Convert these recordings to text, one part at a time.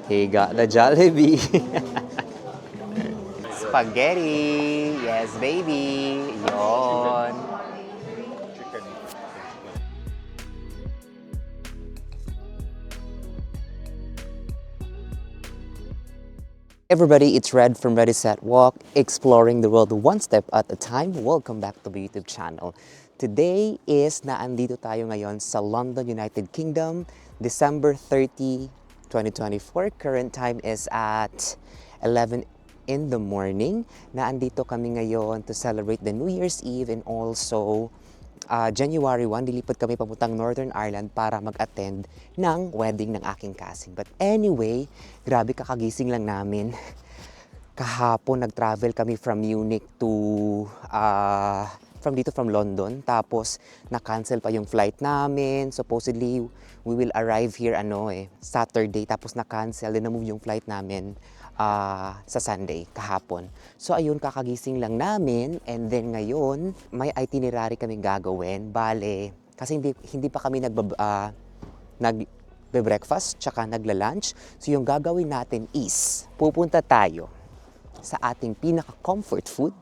He got the Jollibee. Spaghetti. Yes, baby. Yon. Everybody, it's Red from Ready Set Walk, exploring the world one step at a time. Welcome back to my YouTube channel. Today is naandito tayo ngayon sa London, United Kingdom, December 30, 2024. Current time is at 11 in the morning. Naandito kami ngayon to celebrate the New Year's Eve and also January 1, dilipad kami papuntang Northern Ireland para mag-attend ng wedding ng aking cousin. But anyway, grabe kakagising lang namin. Kahapon nag-travel kami from Munich to, from London. Tapos na-cancel pa yung flight namin. Supposedly, we will arrive here Saturday. Tapos na-cancel, din na-move yung flight namin sa Sunday, kahapon. So ayun, kakagising lang namin and then ngayon, may itinerary kaming gagawin. Bale, kasi hindi pa kami nagbe-breakfast tsaka nagla-lunch. So yung gagawin natin is, pupunta tayo sa ating pinaka-comfort food,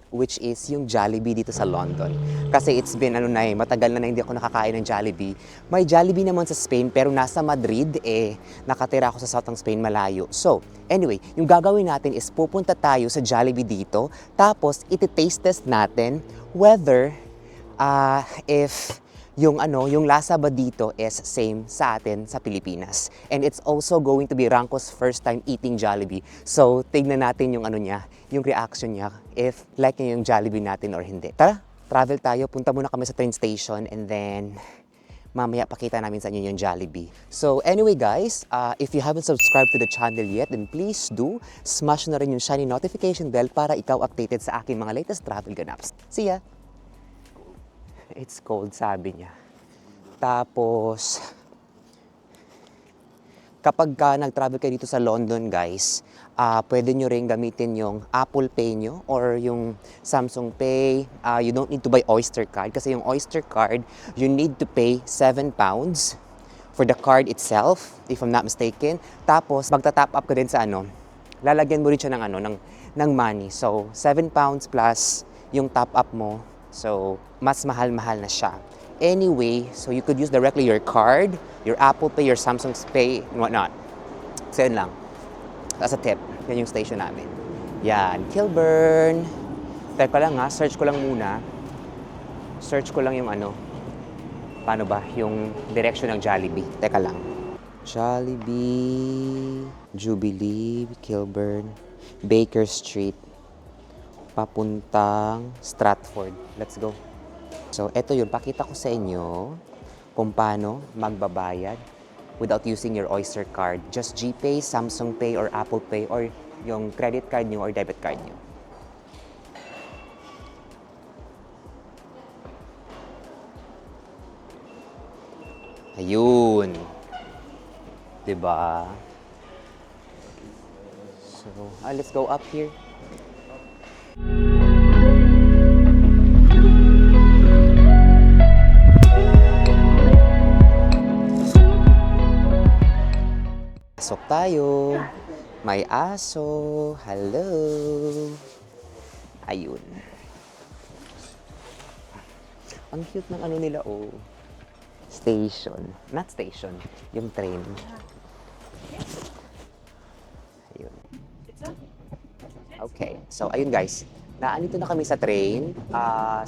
which is yung Jollibee dito sa London. Kasi it's been matagal na hindi ako nakakain ng Jollibee. May Jollibee naman sa Spain pero nasa Madrid, nakatira ako sa south ng Spain, malayo. So, anyway, yung gagawin natin is pupunta tayo sa Jollibee dito, tapos iti-taste test natin whether if yung lasa ba dito is same sa atin sa Pilipinas. And it's also going to be Ranko's first time eating Jollibee. So, tignan natin yung yung reaction niya if like niya yung Jollibee natin or hindi. Tara, travel tayo. Punta muna kami sa train station and then mamaya pakita namin sa inyo yung Jollibee. So anyway guys, if you haven't subscribed to the channel yet, then please do. Smash na rin yung shiny notification bell para ikaw updated sa aking mga latest travel ganaps. See ya! It's cold, sabi niya. Tapos, kapag nag-travel kayo dito sa London, guys, pwede nyo rin gamitin yung Apple Pay nyo or yung Samsung Pay. You don't need to buy Oyster card kasi yung Oyster card, you need to pay £7 for the card itself, if I'm not mistaken. Tapos, magta-top up ka din sa lalagyan mo rin siya ng money. So, £7 plus yung top up mo. So, mas mahal-mahal na siya. Anyway, so you could use directly your card, your Apple Pay, your Samsung Pay, and whatnot. So, yun lang. That's a tip. Yan yung station namin. Yan, Kilburn. Teka lang search ko lang muna. Search ko lang yung paano ba, yung direction ng Jollibee. Teka lang. Jollibee, Jubilee, Kilburn, Baker Street, papuntang Stratford. Let's go. So, eto yun. Pakita ko sa inyo kung paano magbabayad without using your Oyster card. Just GPay, Samsung Pay, or Apple Pay, or yung credit card nyo or debit card nyo. Ayun. Diba? So, let's go up here. Pasok tayo. May aso. Hello. Ayun. Ang cute ng nila, Station. Not station. Yung train. Ayun. Okay. So, ayun guys. Naandito na kami sa train.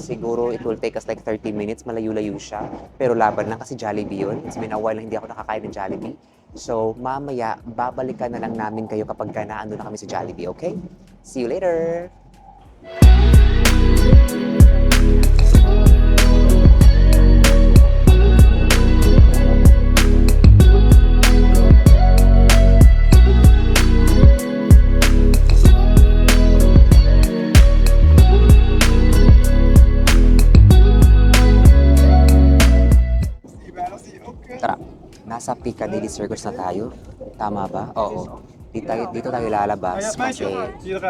Siguro it will take us like 30 minutes. Malayo-layo siya. Pero laban lang kasi Jollibee yun. It's been a while na hindi ako nakakain ng Jollibee. So, mamaya, babalikan na lang namin kayo kapag naando na kami sa Jollibee, okay? See you later! Tara, nasa Piccadilly Circus na tayo. Tama ba? Oo. Dito tayo lalabas kasi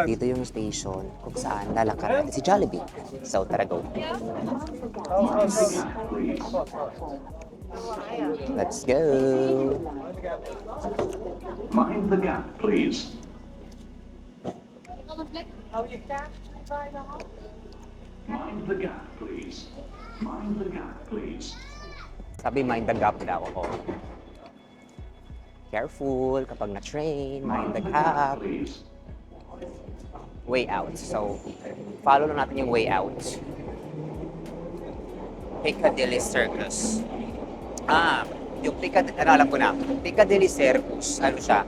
dito yung station kung saan lalakaran natin si Jollibee. So, tara go. Let's go. Mind the gap, please. Mind the gap, please. Mind the gap, please. Sabi, mind the gap daw ako. Careful kapag na-train, mind the gap. Please. Way out. So, follow lang natin yung way out. Piccadilly Circus. Yung Piccadilly, alam ko na. Piccadilly Circus, ano siya?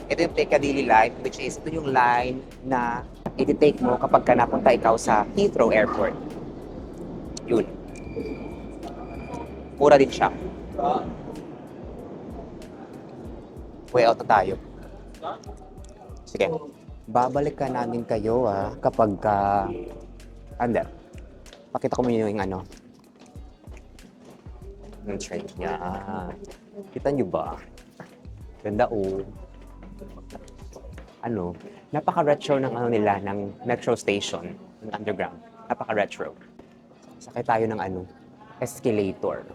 Ito yung Piccadilly line, which is ito yung line na iti-take mo kapag ka napunta ikaw sa Heathrow Airport. Yun. Mura din siya. Way out na tayo. Sige. Babalikan namin kayo kapag under. Pakita ko mo yung ano. Yung train niya. Kita nyo ba? Ganda Ano, napaka-retro ng ano nila, ng metro station, ng underground. Napaka-retro. Sakay tayo ng ano, escalator.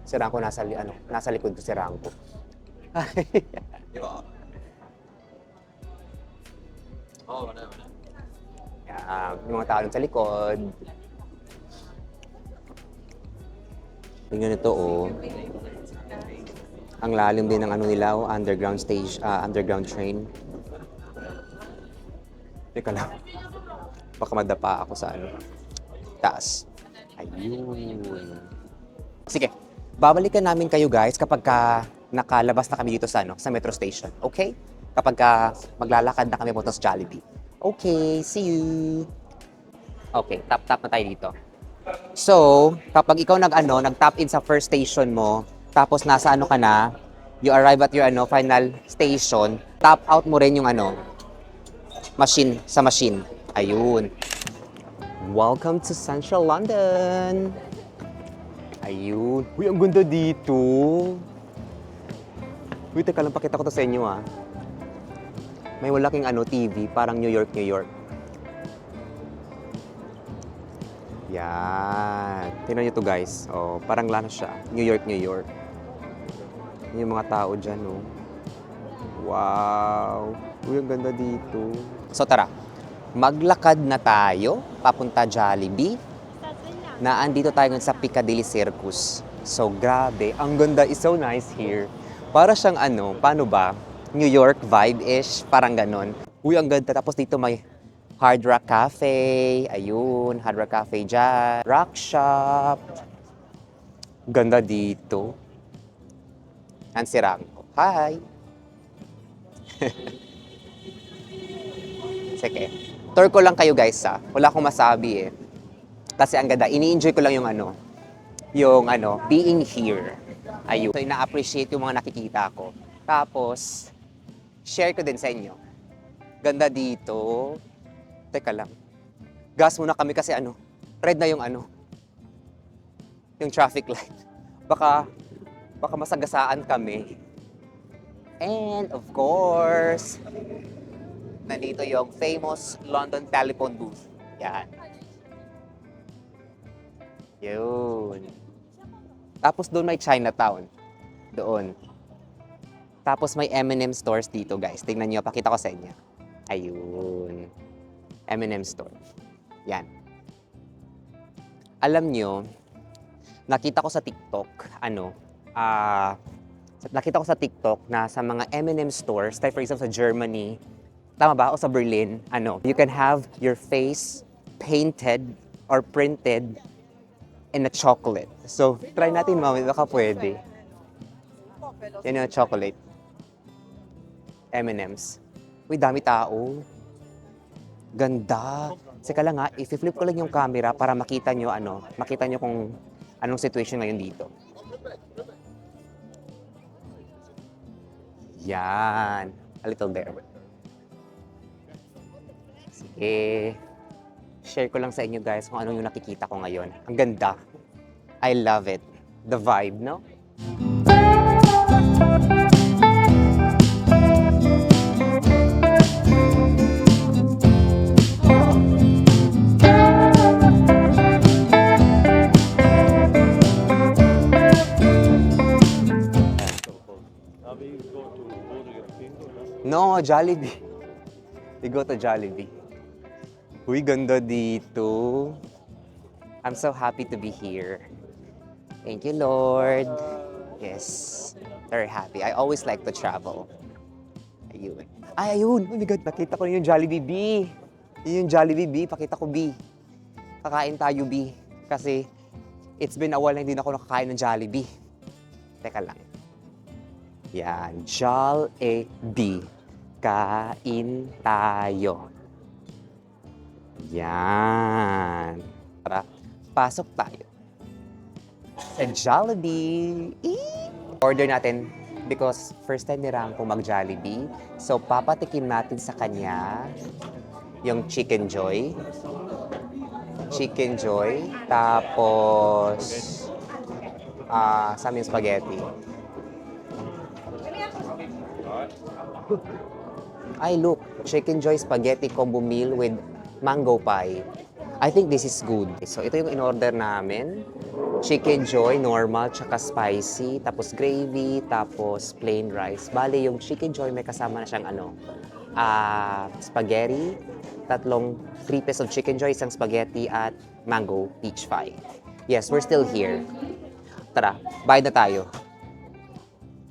Si Rangko nasa likod ko si Rangko. Di ba? Oo, wala. Yung mga tao dun sa likod. Tingnan ito Ang lalim din ng ano nila underground stage, underground train. Teka lang. Baka madapa ako sa ano. Taas. Ayun. Sige. Babalikan namin kayo guys kapag nakalabas na kami dito sa sa metro station. Okay? Kapag maglalakad na kami punta sa Jollibee. Okay, see you. Okay, tap na tayo dito. So, kapag ikaw nag-tap in sa first station mo, tapos nasa ka na, you arrive at your final station, tap out mo rin yung machine sa machine. Ayun. Welcome to Central London. Ayun. Uy, ang ganda dito. Uy, teka lang, pakita ko to sa inyo May walaking TV, parang New York, New York. Yan. Tingnan nyo to guys. Parang lano siya. New York, New York. Yung mga tao dyan, Wow. Uy, ang ganda dito. So tara, maglakad na tayo papunta Jollibee. Naandito tayo ngayon sa Piccadilly Circus. So grabe, ang ganda, is so nice here. Para siyang paano ba? New York vibe-ish, parang ganon. Uy, ang ganda. Tapos dito may Hard Rock Cafe. Ayun, Hard Rock Cafe dyan. Rock Shop. Ganda dito. Yan si Rangko. Hi! Sige. Tour ko lang kayo guys Wala akong masabi Kasi ang ganda. Ini-enjoy ko lang yung being here. Ayun. So, ina-appreciate yung mga nakikita ko. Tapos, share ko din sa inyo. Ganda dito. Teka lang. Gas muna kami kasi red na yung yung traffic light. Baka masagasaan kami. And of course, nandito yung famous London telephone booth. Yan. Yun. Tapos doon may Chinatown. Doon. Tapos may M&M stores dito, guys. Tingnan nyo, pakita ko sa inyo. Ayun. M&M store. Yan. Alam nyo, nakita ko sa TikTok, nakita ko sa TikTok na sa mga M&M stores, like for example sa Germany, tama ba? O sa Berlin, you can have your face painted or printed in a chocolate. So, try natin, mami, baka pwede. Yan yung chocolate. M&M's. Uy, dami tao. Ganda. Seka lang i-flip ko lang yung camera para makita nyo, kung anong situation ngayon dito. Yan. A little there. Sige. Share ko lang sa inyo guys kung ano yung nakikita ko ngayon. Ang ganda. I love it. The vibe, no? No, Jollibee. We go to Jollibee. Uy, ganda dito. I'm so happy to be here. Thank you, Lord. Yes, very happy. I always like to travel. Ayun. Ay, ayun. Oh my God, nakita ko yung Jollibee, B. Yun yung Jollibee, B. Pakita ko, B. Kakain tayo, B. Kasi it's been a while na hindi na ako nakakain ng Jollibee. Teka lang. Yan, Jollibee. Kain tayo. Yan. Tara, pasok tayo. Sa Jollibee. Order natin because first time ni Rampo mag-Jollibee. So, papatikim natin sa kanya yung Chicken Joy. Chicken Joy. Tapos, sa aming spaghetti. Ay, look. Chicken Joy Spaghetti Combo Meal with mango pie. I think this is good. So, ito yung in-order namin. Chicken Joy, normal, tsaka spicy, tapos gravy, tapos plain rice. Bale, yung Chicken Joy may kasama na siyang spaghetti, 3 pieces of Chicken Joy, isang spaghetti, at mango peach pie. Yes, we're still here. Tara, bayad na tayo.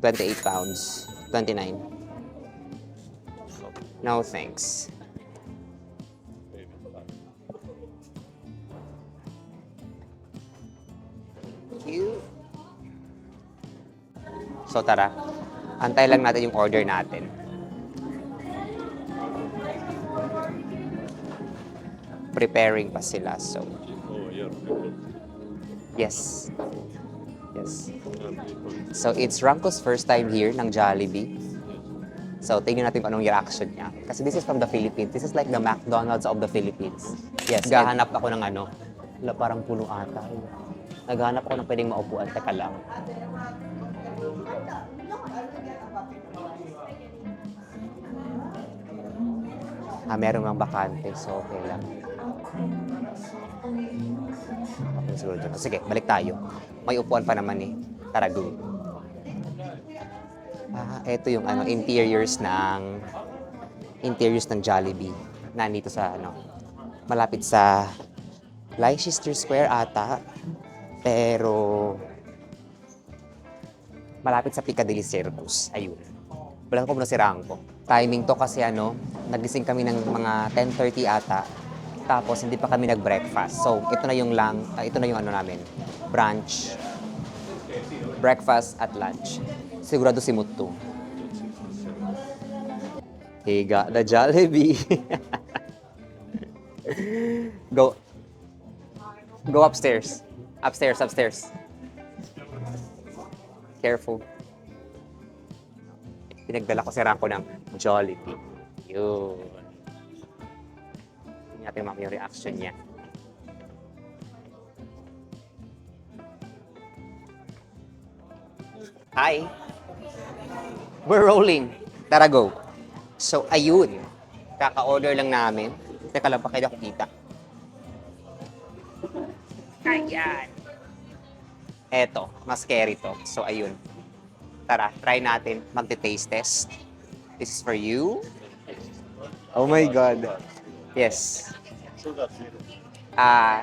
28 pounds. 29. No, thanks. Thank you. So tara, antay lang natin yung order natin. Preparing pa sila, so. Yes. Yes. So it's Ranko's first time here ng Jollibee. So tingnan natin kung anong reaction niya. Kasi this is from the Philippines. This is like the McDonald's of the Philippines. Yes. Naghahanap ako ng wala, parang puno ata. Naghahanap ako ng pwedeng maupuan. Teka lang. Meron lang bakante. So okay lang. Okay, siguro dun. Sige, balik tayo. May upuan pa naman eh. Tara, go. Ito yung interiors ng Jollibee. Nandito sa malapit sa Leicester Square ata. Pero malapit sa Piccadilly Circus. Ayun. Wala ko muna si Ranko. Timing to kasi nagising kami ng mga 10:30 ata. Tapos hindi pa kami nag-breakfast. So ito na yung namin. Brunch, breakfast at lunch. Sigurado si Mutu. He got the Jollibee. Go upstairs. Upstairs. Careful. Pinagdala ko si Ranko ng Jollibee. Yun. Tingnan natin mamaya yung reaction niya. Hi! We're rolling. Tara, go. So, ayun. Kaka-order lang namin. Teka lang, pakita ko kita. Ayan. Eto, mas scary to. So, ayun. Tara, try natin. Magte-taste test. This is for you. Oh my God. Yes.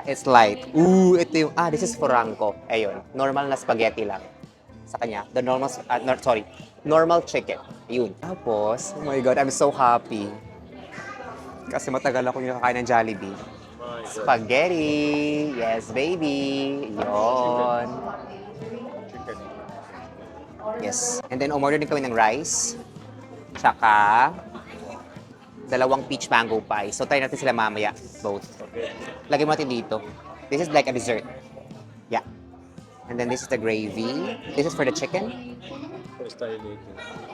It's light. Ooh, ito yung, this is for Ranko. Ayun, normal na spaghetti lang. Sa kanya, the normal chicken. Ayun. Tapos, oh my God, I'm so happy. Kasi matagal ako yung nakakain ng Jollibee. Spaghetti! Yes, baby! Yon. Yes. And then, umorder din kami ng rice. Tsaka, 2 peach mango pie. So, try natin sila mamaya. Both. Lagay mo natin dito. This is like a dessert. Yeah. And then this is the gravy. This is for the chicken. First time eating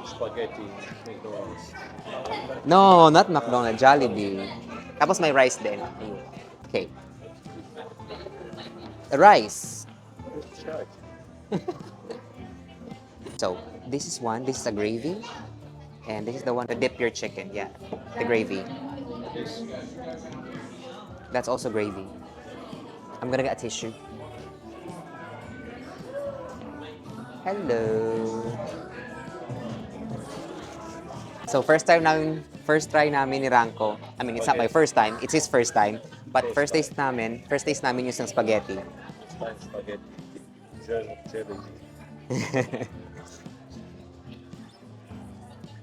spaghetti McDonald's. No, not McDonald's. Jollibee. Tapos may rice din. Okay. The rice. So, this is one. This is a gravy. And this is the one to dip your chicken. Yeah, the gravy. That's also gravy. I'm gonna get a tissue. Hello. So first try namin ni Ranko. I mean, it's not my first time, it's his first time. But first taste namin yung spaghetti. Fine spaghetti. Jelly.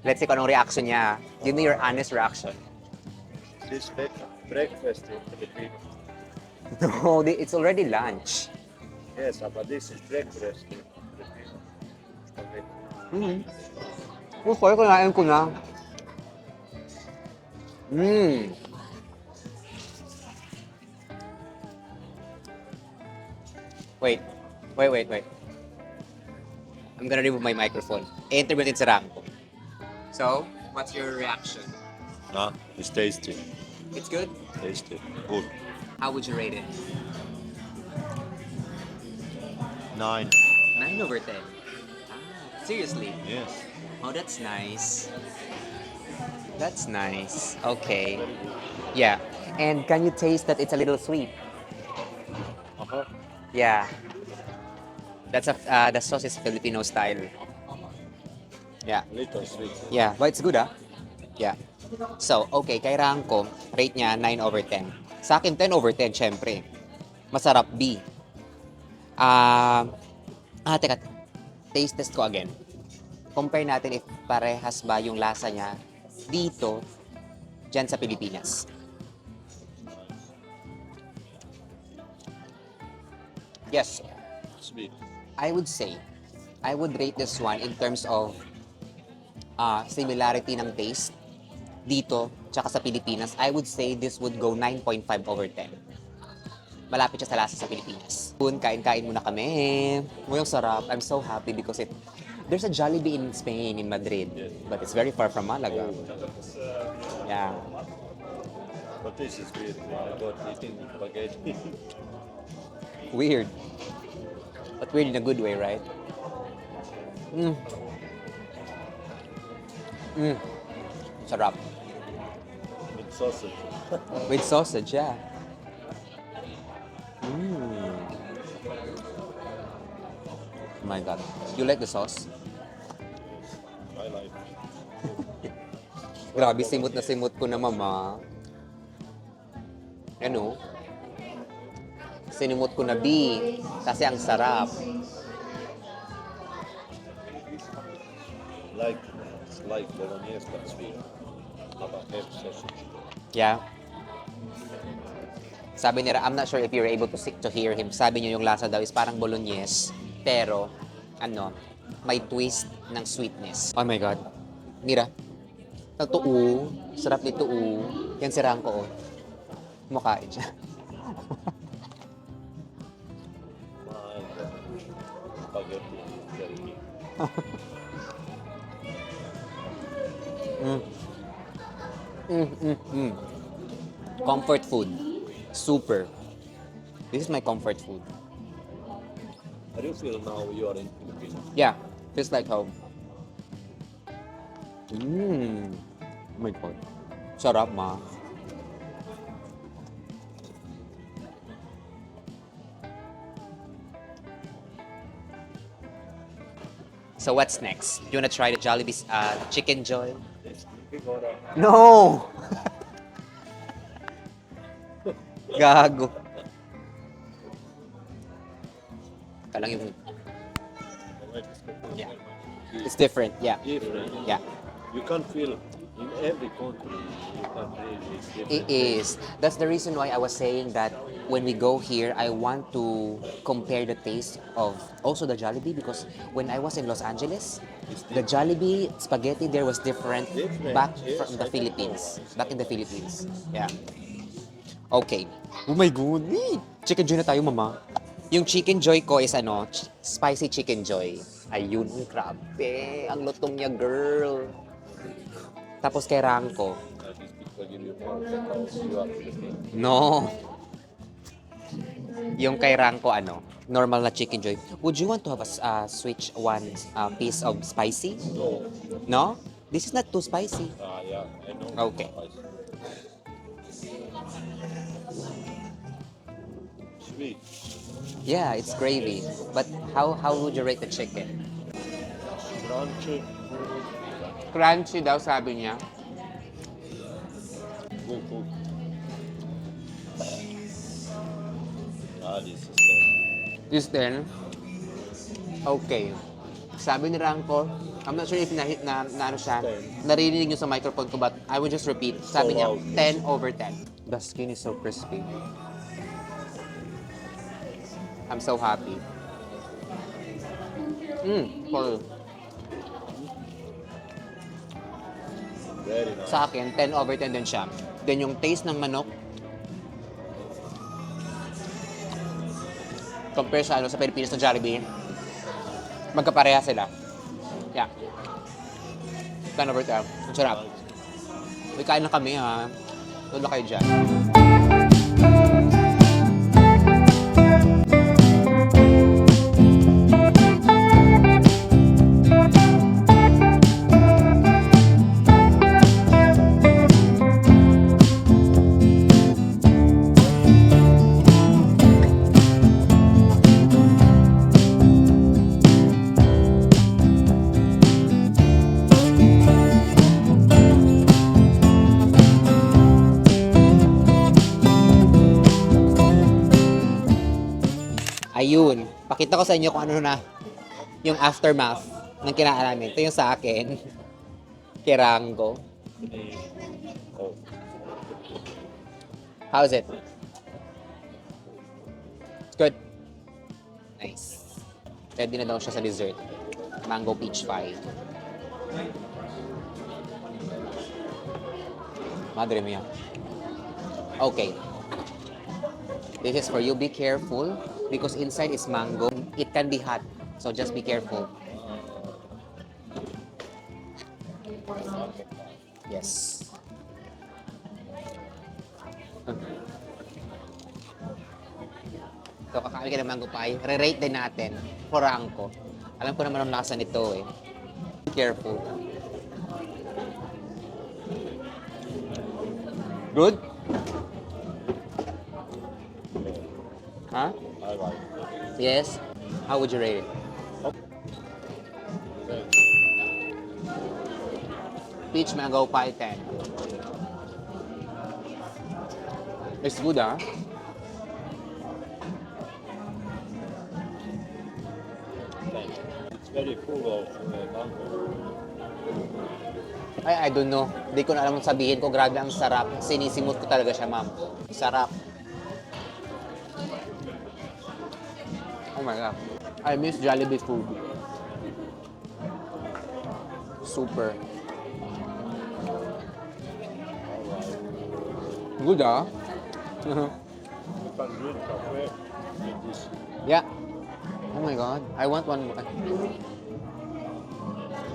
Let's see kung anong reaction niya. Give me your honest reaction. This breakfast in Philippines. No, it's already lunch. Yes, but this is breakfast in Philippines. Spaghetti. Okay, kinain ko na. Wait. I'm gonna remove my microphone. I-interview natin si Ranko. So, what's your reaction? It's tasty. It's good? Tasty. Good. How would you rate it? 9. 9 over 10. Seriously? Yes. Oh, that's nice. That's nice. Okay. Yeah. And can you taste that it's a little sweet? Uh-huh. Yeah. That's the sauce is Filipino style. Yeah. Little sweet. Yeah, but it's good Yeah. So, okay, kay Ranko, rate niya 9 over 10. Sa akin, 10 over 10, syempre. Masarap, B. Teka. Taste test ko again. Compare natin if parehas ba yung lasa niya dito, dyan sa Pilipinas. Yes. Sweet. I would rate this one in terms of similarity ng taste dito tsaka sa Pilipinas. I would say this would go 9.5 over 10. Malapit siya sa lasa sa Pilipinas. Kain-kain muna kami. Yung sarap. I'm so happy because there's a Jollibee in Spain, in Madrid. But it's very far from Malaga. Yeah. But this is weird. I got eating spaghetti. Weird. But weird in a good way, right? Sarap. With sausage. With sausage, yeah. Oh my God. You like the sauce? I like it. Grabe, simot na simot ko na, mama. Ano? Sinimot ko na, B. Kasi ang sarap. It's like bolognese but sweet. But have sausage. Yeah. Sabi nila, I'm not sure if you're able to hear him. Sabi niyo yung lasa daw is parang bolognese, pero may twist ng sweetness. Oh my God. Mira. Ito, sarap nito, Yan si Ranko, Mukhain siya. My spaghetti jelly. Comfort food. Super. This is my comfort food. How do you feel now you are in Philippines? Yeah, feels like home. Oh my God. Sarap, ma. So what's next? You wanna try the Jollibee Chicken Joy? No! Gago. Kalang yung... Yeah. It's different, yeah. Different. Yeah. You can feel in every country. You can feel it's different. It is. That's the reason why I was saying that when we go here, I want to compare the taste of also the Jollibee because when I was in Los Angeles, the Jollibee spaghetti there was different back from the Philippines. Back in the Philippines. Yeah. Okay. Oh my God. Chicken Joy na tayo, mama. Yung Chicken Joy ko is spicy Chicken Joy. Ayun, grabe. Ang lutong niya, girl. Tapos kay Ranko. These people give you more because you are Filipino. No. Yung kay Ranko, normal na Chicken Joy. Would you want to have a switch one piece of spicy? No. No? This is not too spicy. Yeah, I know. Okay. Sweet. Yeah, it's gravy. But how would you rate the chicken? Crunchy. Crunchy daw, sabi niya. Good food. This is This then, okay. Sabi ni Ranko, I'm not sure if na ano siya, naririnig niyo sa microphone ko, but I will just repeat. Sabi niya, 10 over 10. The skin is so crispy. I'm so happy. Full. very nice. Sa akin, 10 over 10 din siya. Then yung taste ng manok, compare sa sa Pilipinas na Jollibee, magkapareha sila. Yeah. 10 over 10. Ang sarap. May kain na kami ha. Tulo kayo dyan. Ayun. Pakita ko sa inyo kung ano na yung aftermath ng kinain namin. Ito yung sa akin. Kirango. Oh, How's it? It's good. Nice. Ready na daw siya sa dessert. Mango peach pie. Madre mia. Okay. This is for you. Be careful because inside is mango. It can be hot. So just be careful. Yes. So, kakain ka ng mango pie. Re-rate din natin. Porangko. Alam ko naman ang lasa nito eh. Be careful. Good? Huh? I like it. Yes? How would you rate it? Peach mango pie 10. It's good, ah. It's very full of mango. I don't know. Hindi ko na alam sabihin ko. Grabe ang sarap. Sinisimot ko talaga siya, ma'am. Sarap. Oh my God. I miss Jollibee food. Super. Good, ah. You can drink cafe with this. Yeah. Oh my God. I want one more.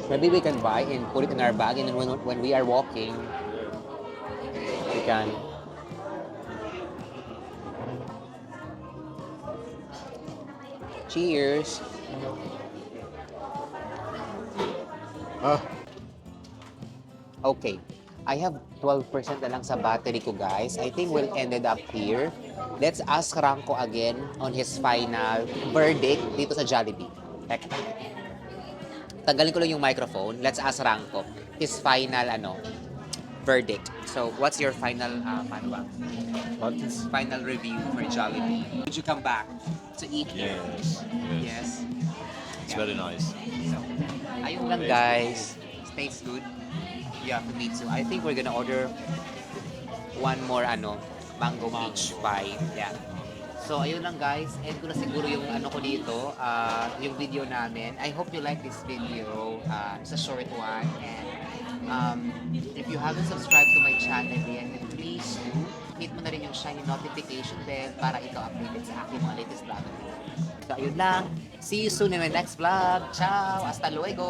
Maybe we can buy and put it in our bag, and then when we are walking, we can. Cheers. Okay. I have 12% na lang sa battery ko, guys. I think we'll end it up here. Let's ask Ranko again on his final verdict dito sa Jollibee. Teka. Tanggalin ko lang yung microphone. Let's ask Ranko his final verdict. So, what's your final What is? final review for Jollibee? Would you come back to eat here? Yes. It's Yeah. very nice. So, ayun lang guys. Tastes good. Yeah, me too. I think we're gonna order one more mango peach pie. Yeah. So, ayun lang guys. End ko na siguro yung ko dito, yung video namin. I hope you like this video. It's a short one. And if you haven't subscribed to my channel yet, then please hit mo na rin yung shiny notification bell para ikaw updated sa aking mga latest vlog. So, ayun lang. See you soon in my next vlog. Ciao! Hasta luego!